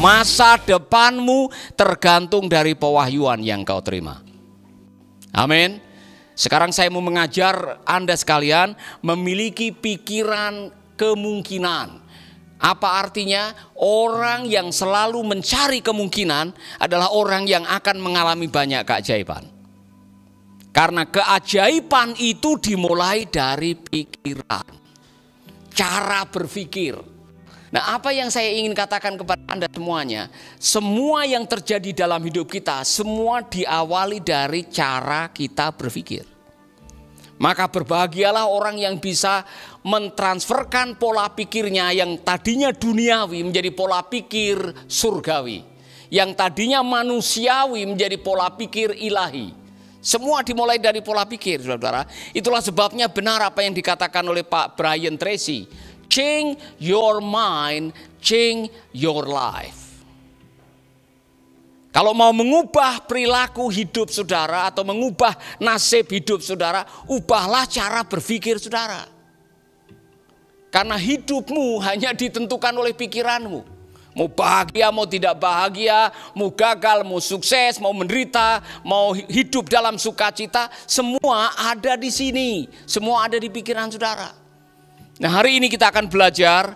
Masa depanmu tergantung dari pewahyuan yang kau terima. Amin. Sekarang saya mau mengajar Anda sekalian memiliki pikiran kemungkinan. Apa artinya? Orang yang selalu mencari kemungkinan adalah orang yang akan mengalami banyak keajaiban. Karena keajaiban itu dimulai dari pikiran, cara berpikir. Nah, apa yang saya ingin katakan kepada Anda semuanya, semua yang terjadi dalam hidup kita, semua diawali dari cara kita berpikir. Maka berbahagialah orang yang bisa mentransferkan pola pikirnya yang tadinya duniawi menjadi pola pikir surgawi. Yang tadinya manusiawi menjadi pola pikir ilahi. Semua dimulai dari pola pikir, saudara. Itulah sebabnya benar apa yang dikatakan oleh Pak Brian Tracy. Change your mind, change your life. Kalau mau mengubah perilaku hidup saudara atau mengubah nasib hidup saudara, ubahlah cara berpikir saudara. Karena hidupmu hanya ditentukan oleh pikiranmu. Mau bahagia, mau tidak bahagia, mau gagal, mau sukses, mau menderita, mau hidup dalam sukacita, semua ada di sini. Semua ada di pikiran saudara. Nah, hari ini kita akan belajar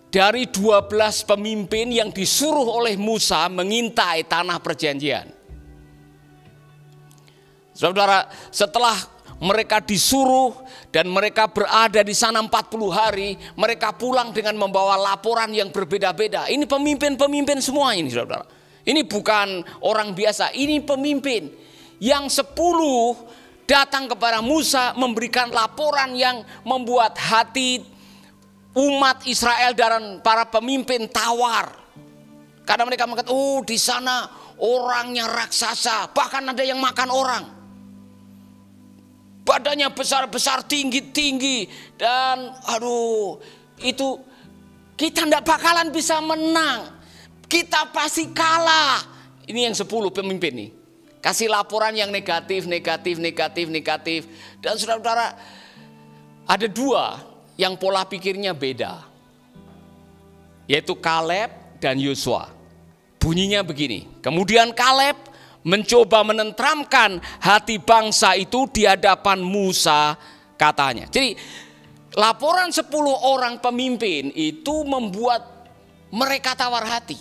dari 12 pemimpin yang disuruh oleh Musa mengintai tanah perjanjian. Saudara, setelah mereka disuruh dan mereka berada di sana 40 hari, mereka pulang dengan membawa laporan yang berbeda-beda. Ini pemimpin-pemimpin semua ini, saudara. Ini bukan orang biasa, ini pemimpin. Yang 10 datang kepada Musa memberikan laporan yang membuat hati umat Israel dan para pemimpin tawar. Karena mereka mengatakan, oh di sana orangnya raksasa, bahkan ada yang makan orang. Badannya besar-besar, tinggi-tinggi, dan aduh, itu kita tidak bakalan bisa menang. Kita pasti kalah. Ini yang 10 pemimpin nih. Kasih laporan yang negatif. Dan saudara-saudara, ada 2 yang pola pikirnya beda. Yaitu Kaleb dan Yosua. Bunyinya begini. Kemudian Kaleb mencoba menenteramkan hati bangsa itu di hadapan Musa, katanya. Jadi laporan 10 orang pemimpin itu membuat mereka tawar hati.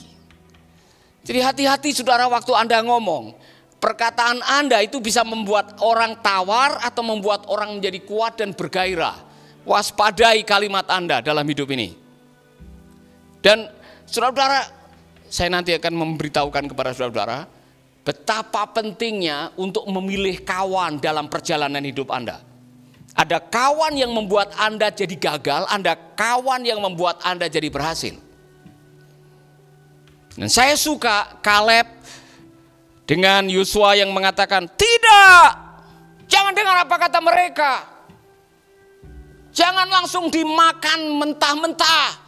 Jadi hati-hati saudara waktu Anda ngomong. Perkataan Anda itu bisa membuat orang tawar atau membuat orang menjadi kuat dan bergairah. Waspadai kalimat Anda dalam hidup ini. Dan saudara-saudara, saya nanti akan memberitahukan kepada saudara-saudara betapa pentingnya untuk memilih kawan dalam perjalanan hidup Anda. Ada kawan yang membuat Anda jadi gagal, ada kawan yang membuat Anda jadi berhasil. Dan saya suka Kaleb dengan Yosua yang mengatakan, tidak, jangan dengar apa kata mereka. Jangan langsung dimakan mentah-mentah.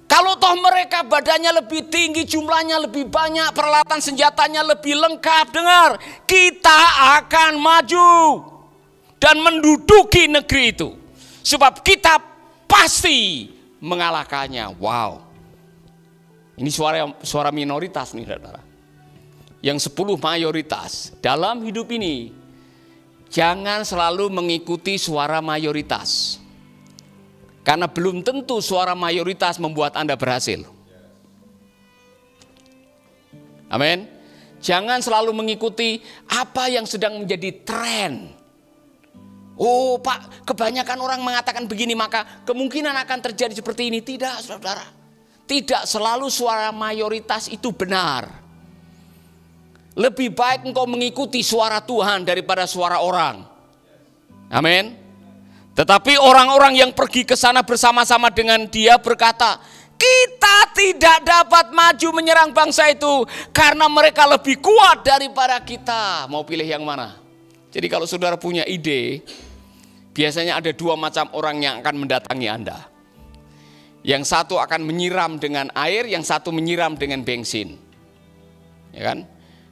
Kalau toh mereka badannya lebih tinggi, jumlahnya lebih banyak, peralatan senjatanya lebih lengkap, dengar, kita akan maju dan menduduki negeri itu. Sebab kita pasti mengalahkannya. Wow. Ini suara minoritas nih, saudara. Yang 10 mayoritas dalam hidup ini, jangan selalu mengikuti suara mayoritas. Karena belum tentu suara mayoritas membuat Anda berhasil. Amin. Jangan selalu mengikuti apa yang sedang menjadi tren. Oh Pak, kebanyakan orang mengatakan begini, maka kemungkinan akan terjadi seperti ini. Tidak, saudara. Tidak selalu suara mayoritas itu benar. Lebih baik engkau mengikuti suara Tuhan daripada suara orang. Amin. Tetapi orang-orang yang pergi ke sana bersama-sama dengan dia berkata, kita tidak dapat maju menyerang bangsa itu karena mereka lebih kuat daripada kita. Mau pilih yang mana? Jadi kalau saudara punya ide, biasanya ada 2 macam orang yang akan mendatangi Anda. Yang satu akan menyiram dengan air, yang satu menyiram dengan bensin. Ya kan?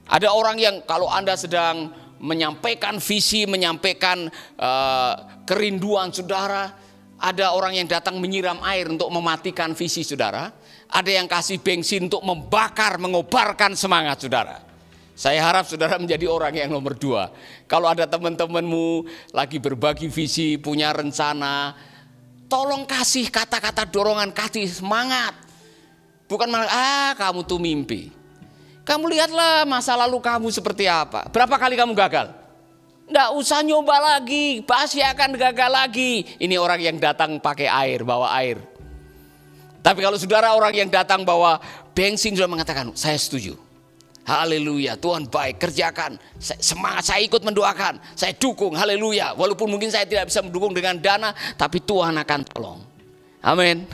Ada orang yang kalau Anda sedang menyampaikan visi, menyampaikan kerinduan saudara, ada orang yang datang menyiram air untuk mematikan visi saudara. ada yang kasih bensin untuk membakar, mengobarkan semangat saudara. Saya harap saudara menjadi orang yang nomor 2. Kalau ada teman-temanmu lagi berbagi visi, punya rencana, tolong kasih kata-kata dorongan, kasih semangat. Bukan malah, kamu tuh mimpi. Kamu lihatlah masa lalu kamu seperti apa. Berapa kali kamu gagal? Nggak usah nyoba lagi, pasti akan gagal lagi. Ini orang yang datang pakai air, bawa air. Tapi kalau saudara orang yang datang bawa bensin sudah mengatakan, saya setuju. Haleluya, Tuhan baik, kerjakan. Semangat, saya ikut mendoakan, saya dukung, haleluya. Walaupun mungkin saya tidak bisa mendukung dengan dana, tapi Tuhan akan tolong. Amin.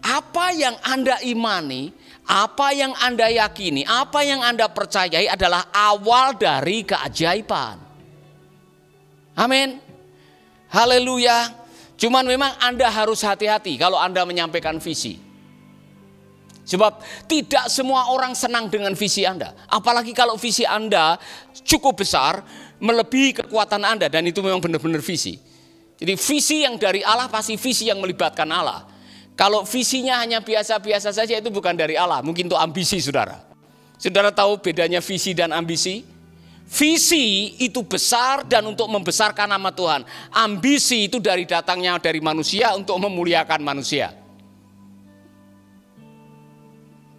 Apa yang Anda imani, apa yang Anda yakini, apa yang Anda percayai adalah awal dari keajaiban. Amin. Haleluya. Cuman memang Anda harus hati-hati kalau Anda menyampaikan visi. Sebab tidak semua orang senang dengan visi Anda. Apalagi kalau visi Anda cukup besar, melebihi kekuatan Anda. Dan itu memang benar-benar visi. Jadi visi yang dari Allah pasti visi yang melibatkan Allah. Kalau visinya hanya biasa-biasa saja itu bukan dari Allah. Mungkin itu ambisi saudara. Saudara tahu bedanya visi dan ambisi? Visi itu besar dan untuk membesarkan nama Tuhan. Ambisi itu datangnya dari manusia untuk memuliakan manusia.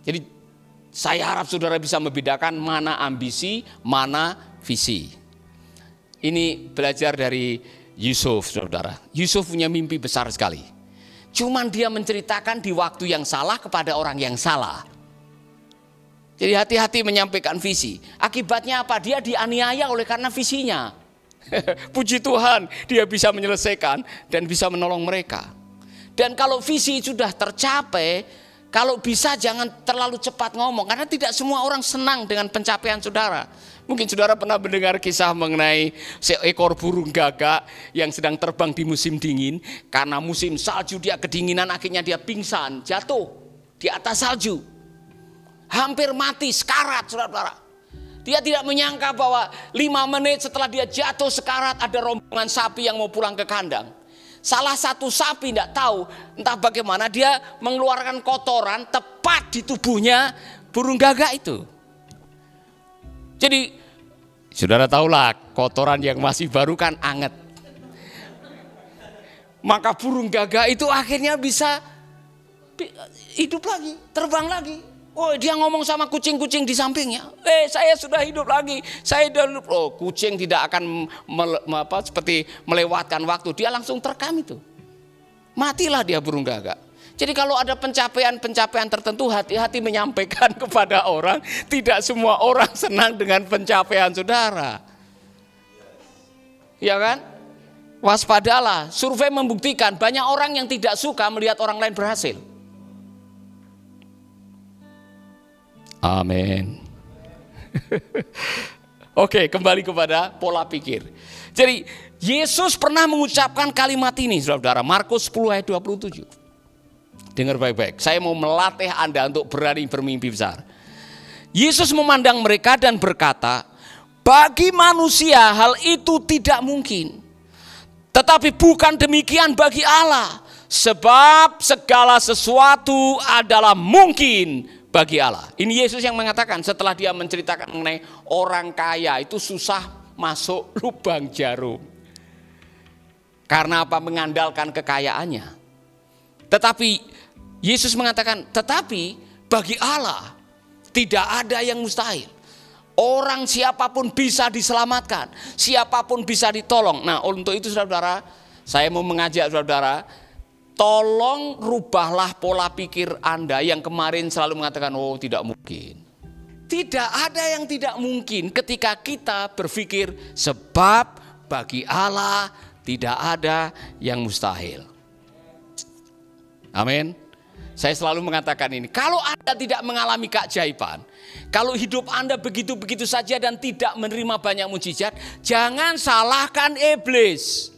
Jadi saya harap saudara bisa membedakan mana ambisi, mana visi. Ini belajar dari Yusuf, saudara. Yusuf punya mimpi besar sekali. Cuman dia menceritakan di waktu yang salah kepada orang yang salah. Jadi hati-hati menyampaikan visi. Akibatnya apa? Dia dianiaya oleh karena visinya. Puji Tuhan, dia bisa menyelesaikan dan bisa menolong mereka. Dan kalau visi sudah tercapai, kalau bisa jangan terlalu cepat ngomong, karena tidak semua orang senang dengan pencapaian saudara. Mungkin saudara pernah mendengar kisah mengenai seekor burung gagak yang sedang terbang di musim dingin. Karena musim salju dia kedinginan, akhirnya dia pingsan, jatuh di atas salju. Hampir mati, sekarat saudara-saudara. Dia tidak menyangka bahwa 5 menit setelah dia jatuh sekarat ada rombongan sapi yang mau pulang ke kandang. Salah satu sapi tidak tahu entah bagaimana dia mengeluarkan kotoran tepat di tubuhnya burung gagak itu. Jadi saudara tahulah kotoran yang masih baru kan anget. Maka burung gagak itu akhirnya bisa hidup lagi, terbang lagi. Oh, dia ngomong sama kucing-kucing di sampingnya. Saya sudah hidup lagi. Saya sudah hidup. Oh, kucing tidak akan seperti melewatkan waktu. Dia langsung terekam itu. Matilah dia burung gagak. Jadi kalau ada pencapaian-pencapaian tertentu, hati-hati menyampaikan kepada orang. Tidak semua orang senang dengan pencapaian saudara. Ya kan? Waspadalah. Survei membuktikan banyak orang yang tidak suka melihat orang lain berhasil. Amin. Oke, kembali kepada pola pikir. Jadi Yesus pernah mengucapkan kalimat ini, saudara. Markus 10 ayat 27. Dengar baik-baik. Saya mau melatih Anda untuk berani bermimpi besar. Yesus memandang mereka dan berkata, bagi manusia hal itu tidak mungkin. Tetapi bukan demikian bagi Allah. Sebab segala sesuatu adalah mungkin bagi Allah. Ini Yesus yang mengatakan setelah dia menceritakan mengenai orang kaya itu susah masuk lubang jarum. Karena apa? Mengandalkan kekayaannya. Tetapi Yesus mengatakan, tetapi bagi Allah tidak ada yang mustahil. Orang siapapun bisa diselamatkan, siapapun bisa ditolong. Nah, untuk itu saudara, saya mau mengajak saudara, tolong rubahlah pola pikir Anda yang kemarin selalu mengatakan, oh tidak mungkin. Tidak ada yang tidak mungkin ketika kita berpikir sebab bagi Allah tidak ada yang mustahil. Amin. Saya selalu mengatakan ini, kalau Anda tidak mengalami keajaiban, kalau hidup Anda begitu-begitu saja dan tidak menerima banyak mujizat, jangan salahkan iblis.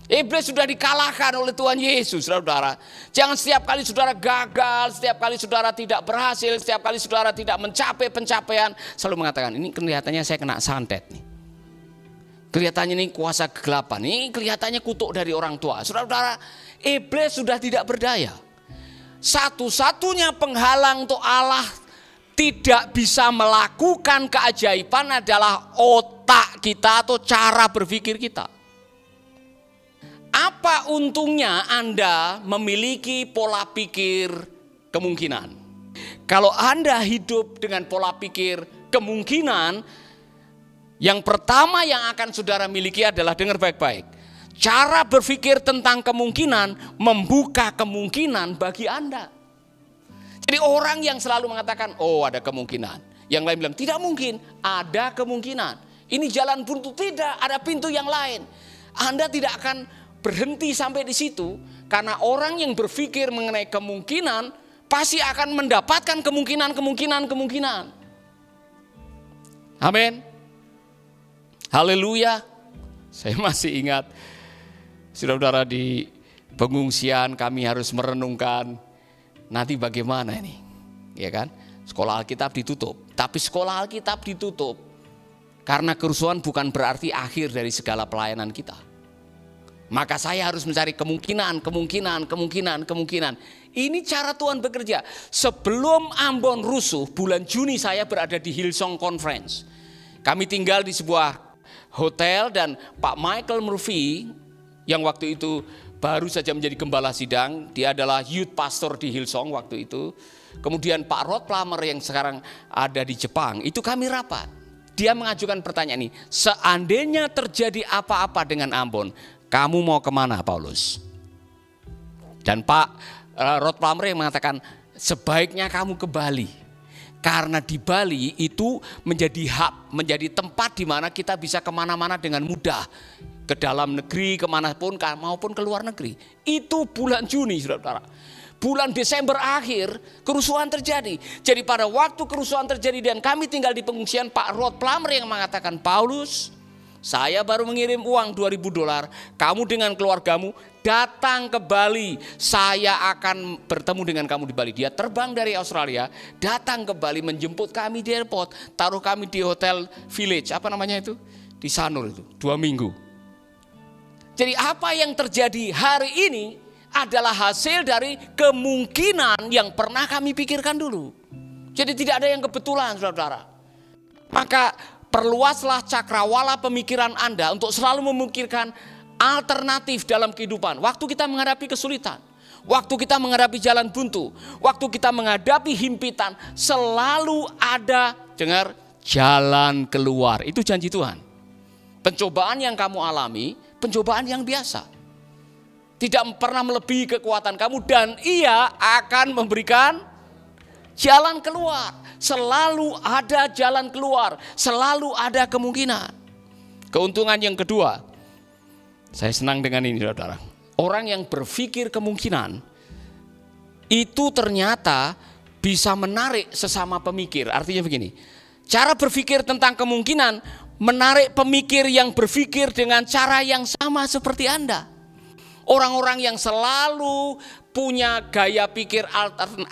Iblis sudah dikalahkan oleh Tuhan Yesus, saudara. Jangan setiap kali saudara gagal, setiap kali saudara tidak berhasil, setiap kali saudara tidak mencapai pencapaian, selalu mengatakan, ini kelihatannya saya kena santet nih. Kelihatannya ini kuasa kegelapan, ini kelihatannya kutuk dari orang tua. Saudara-saudara, iblis sudah tidak berdaya. Satu-satunya penghalang untuk Allah tidak bisa melakukan keajaiban adalah otak kita atau cara berpikir kita. Apa untungnya Anda memiliki pola pikir kemungkinan? Kalau Anda hidup dengan pola pikir kemungkinan, yang pertama yang akan saudara miliki adalah, dengar baik-baik, cara berpikir tentang kemungkinan membuka kemungkinan bagi Anda. Jadi orang yang selalu mengatakan, oh ada kemungkinan, yang lain bilang tidak mungkin, ada kemungkinan. Ini jalan buntu, tidak, ada pintu yang lain. Anda tidak akan berhenti sampai di situ, karena orang yang berpikir mengenai kemungkinan pasti akan mendapatkan kemungkinan. Amin. Haleluya. Saya masih ingat, saudara-saudara, di pengungsian kami harus merenungkan nanti bagaimana ini, ya kan? Sekolah Alkitab ditutup, tapi sekolah Alkitab ditutup karena kerusuhan bukan berarti akhir dari segala pelayanan kita. Maka saya harus mencari kemungkinan. Ini cara Tuhan bekerja. Sebelum Ambon rusuh, bulan Juni saya berada di Hillsong Conference. Kami tinggal di sebuah hotel dan Pak Michael Murphy yang waktu itu baru saja menjadi gembala sidang, dia adalah youth pastor di Hillsong waktu itu. Kemudian Pak Rod Plummer yang sekarang ada di Jepang, itu kami rapat. Dia mengajukan pertanyaan ini, seandainya terjadi apa-apa dengan Ambon, kamu mau kemana, Paulus? Dan Pak Rod Plummer yang mengatakan, sebaiknya kamu ke Bali. Karena di Bali itu menjadi hub, menjadi tempat di mana kita bisa kemana-mana dengan mudah. Ke dalam negeri, kemanapun, maupun ke luar negeri. Itu bulan Juni, saudara-saudara. Bulan Desember akhir, kerusuhan terjadi. Jadi pada waktu kerusuhan terjadi dan kami tinggal di pengungsian, Pak Rod Plummer yang mengatakan, Paulus, saya baru mengirim uang $2.000, kamu dengan keluargamu datang ke Bali, saya akan bertemu dengan kamu di Bali. Dia terbang dari Australia, datang ke Bali, menjemput kami di airport, taruh kami di hotel village, apa namanya itu? Di Sanur itu, 2 minggu. Jadi apa yang terjadi hari ini adalah hasil dari kemungkinan yang pernah kami pikirkan dulu. Jadi tidak ada yang kebetulan, saudara-saudara. Maka perluaslah cakrawala pemikiran Anda untuk selalu memikirkan alternatif dalam kehidupan. Waktu kita menghadapi kesulitan, waktu kita menghadapi jalan buntu, waktu kita menghadapi himpitan, selalu ada, dengar, jalan keluar. Itu janji Tuhan. Pencobaan yang kamu alami, pencobaan yang biasa. Tidak pernah melebihi kekuatan kamu dan Ia akan memberikan jalan keluar. Selalu ada jalan keluar, selalu ada kemungkinan. Keuntungan yang kedua, saya senang dengan ini, saudara. Orang yang berpikir kemungkinan itu ternyata bisa menarik sesama pemikir. Artinya begini, cara berpikir tentang kemungkinan menarik pemikir yang berpikir dengan cara yang sama seperti Anda. Orang-orang yang selalu punya gaya pikir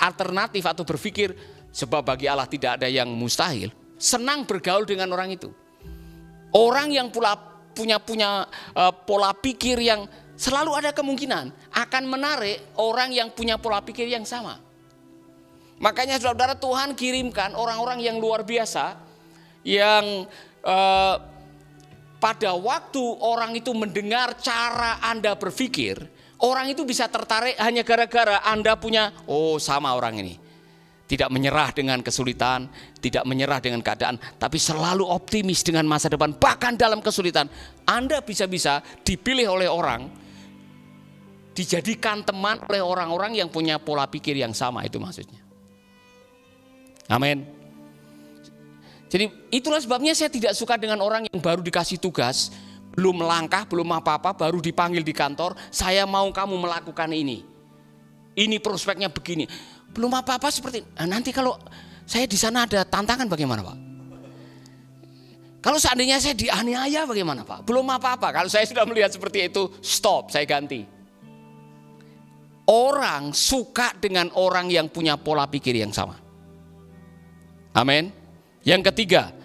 alternatif atau berpikir sebab bagi Allah tidak ada yang mustahil, senang bergaul dengan orang itu. Orang yang punya pola pikir yang selalu ada kemungkinan akan menarik orang yang punya pola pikir yang sama. Makanya saudara, Tuhan kirimkan orang-orang yang luar biasa yang pada waktu orang itu mendengar cara Anda berpikir, orang itu bisa tertarik hanya gara-gara Anda punya, oh sama orang ini. Tidak menyerah dengan kesulitan, tidak menyerah dengan keadaan, tapi selalu optimis dengan masa depan. Bahkan dalam kesulitan, Anda bisa-bisa dipilih oleh orang, dijadikan teman oleh orang-orang yang punya pola pikir yang sama, itu maksudnya. Amin. Jadi itulah sebabnya saya tidak suka dengan orang yang baru dikasih tugas, belum melangkah, belum apa-apa, baru dipanggil di kantor, saya mau kamu melakukan ini. Ini prospeknya begini. Belum apa-apa seperti, nanti kalau saya di sana ada tantangan bagaimana, Pak? Kalau seandainya saya dianiaya bagaimana, Pak? Belum apa-apa. Kalau saya sudah melihat seperti itu, stop, saya ganti. Orang suka dengan orang yang punya pola pikir yang sama. Amin. Yang ketiga,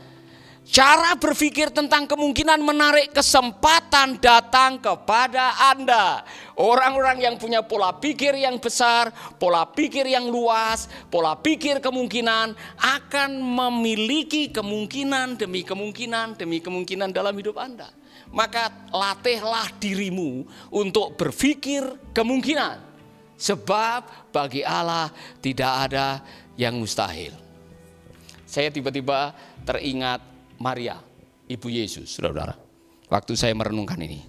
Cara berpikir tentang kemungkinan menarik kesempatan datang kepada Anda. Orang-orang yang punya pola pikir yang besar, pola pikir yang luas, pola pikir kemungkinan akan memiliki kemungkinan demi kemungkinan demi kemungkinan dalam hidup Anda. Maka latihlah dirimu untuk berpikir kemungkinan. Sebab bagi Allah tidak ada yang mustahil. Saya tiba-tiba teringat Maria, ibu Yesus, saudara-saudara. Waktu saya merenungkan ini.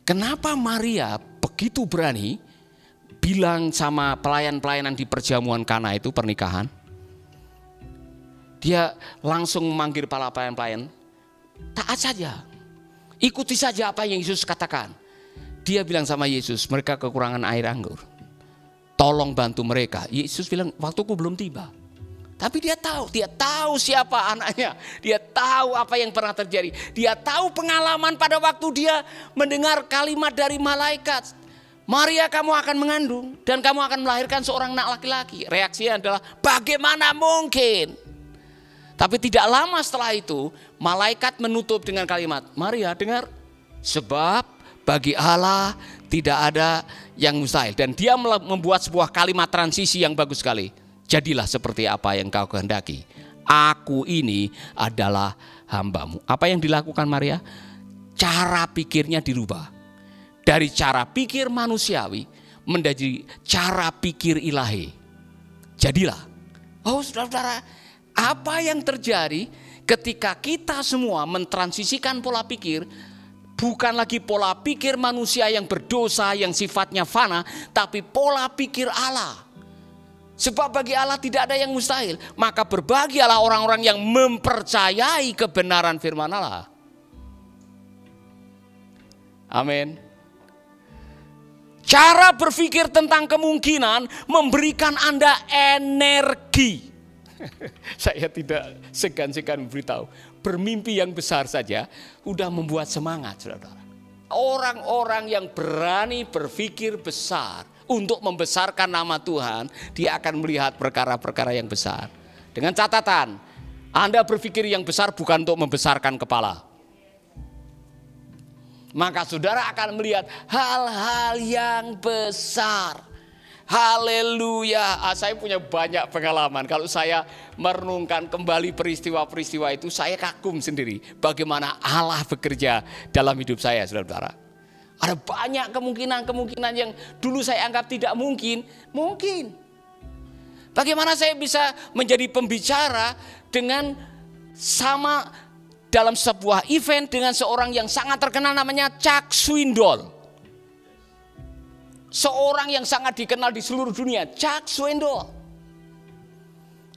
Kenapa Maria begitu berani bilang sama pelayan-pelayanan di perjamuan Kana itu pernikahan? Dia langsung memanggil para pelayan-pelayan, taat saja, ikuti saja apa yang Yesus katakan. Dia bilang sama Yesus, mereka kekurangan air anggur, tolong bantu mereka. Yesus bilang, waktuku belum tiba. Tapi dia tahu siapa anaknya. Dia tahu apa yang pernah terjadi. Dia tahu pengalaman pada waktu dia mendengar kalimat dari malaikat. Maria, kamu akan mengandung dan kamu akan melahirkan seorang anak laki-laki. Reaksinya adalah, bagaimana mungkin? Tapi tidak lama setelah itu, malaikat menutup dengan kalimat, Maria dengar, sebab bagi Allah tidak ada yang mustahil. Dan dia membuat sebuah kalimat transisi yang bagus sekali. Jadilah seperti apa yang kau kehendaki. Aku ini adalah hambamu. Apa yang dilakukan Maria? Cara pikirnya dirubah. Dari cara pikir manusiawi menjadi cara pikir ilahi. Jadilah. Oh saudara-saudara, apa yang terjadi ketika kita semua mentransisikan pola pikir, bukan lagi pola pikir manusia yang berdosa, yang sifatnya fana, tapi pola pikir Allah. Sebab bagi Allah tidak ada yang mustahil. Maka berbahagialah orang-orang yang mempercayai kebenaran firman Allah. Amin. Cara berpikir tentang kemungkinan memberikan Anda energi. Saya tidak segan-segan memberitahu. Bermimpi yang besar saja sudah membuat semangat, saudara. Orang-orang yang berani berpikir besar untuk membesarkan nama Tuhan, dia akan melihat perkara-perkara yang besar. Dengan catatan, Anda berpikir yang besar bukan untuk membesarkan kepala. Maka saudara akan melihat hal-hal yang besar. Haleluya. Saya punya banyak pengalaman. Kalau saya merenungkan kembali peristiwa-peristiwa itu, saya kagum sendiri bagaimana Allah bekerja dalam hidup saya, saudara-saudara. Ada banyak kemungkinan-kemungkinan yang dulu saya anggap tidak mungkin. Mungkin. Bagaimana saya bisa menjadi pembicara dengan sama dalam sebuah event dengan seorang yang sangat terkenal namanya Chuck Swindoll. Seorang yang sangat dikenal di seluruh dunia, Chuck Swindoll.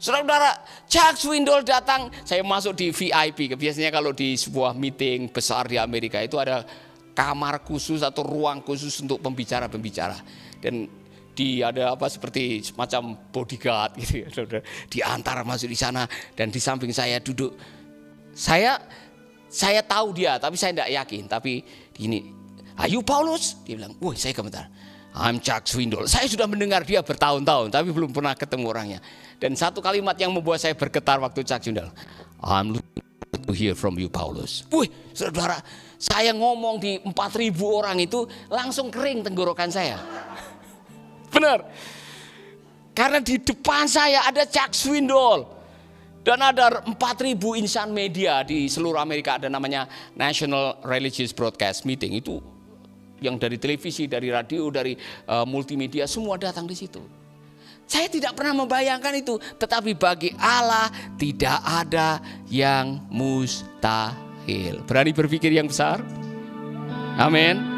Saudara-saudara, Chuck Swindoll datang, saya masuk di VIP. Biasanya kalau di sebuah meeting besar di Amerika itu ada kamar khusus atau ruang khusus untuk pembicara-pembicara, dan ada apa seperti semacam bodyguard gitu ya, saudara. Diantar masuk di sana, dan di samping saya duduk. Saya tahu dia, tapi saya tidak yakin. Tapi gini, ayo Paulus, dia bilang, woi saya komentar, I'm Chuck Swindoll. Saya sudah mendengar dia bertahun-tahun, tapi belum pernah ketemu orangnya. Dan satu kalimat yang membuat saya bergetar waktu Chuck Swindoll, I'm looking to hear from you Paulus. Wih, saudara, saya ngomong di 4.000 orang itu langsung kering tenggorokan saya. Benar. Karena di depan saya ada Chuck Swindoll. Dan ada 4.000 insan media di seluruh Amerika, ada namanya National Religious Broadcast Meeting. Itu yang dari televisi, dari radio, dari multimedia, semua datang di situ. Saya tidak pernah membayangkan itu. Tetapi bagi Allah tidak ada yang mustahil. Berani berpikir yang besar? Amin.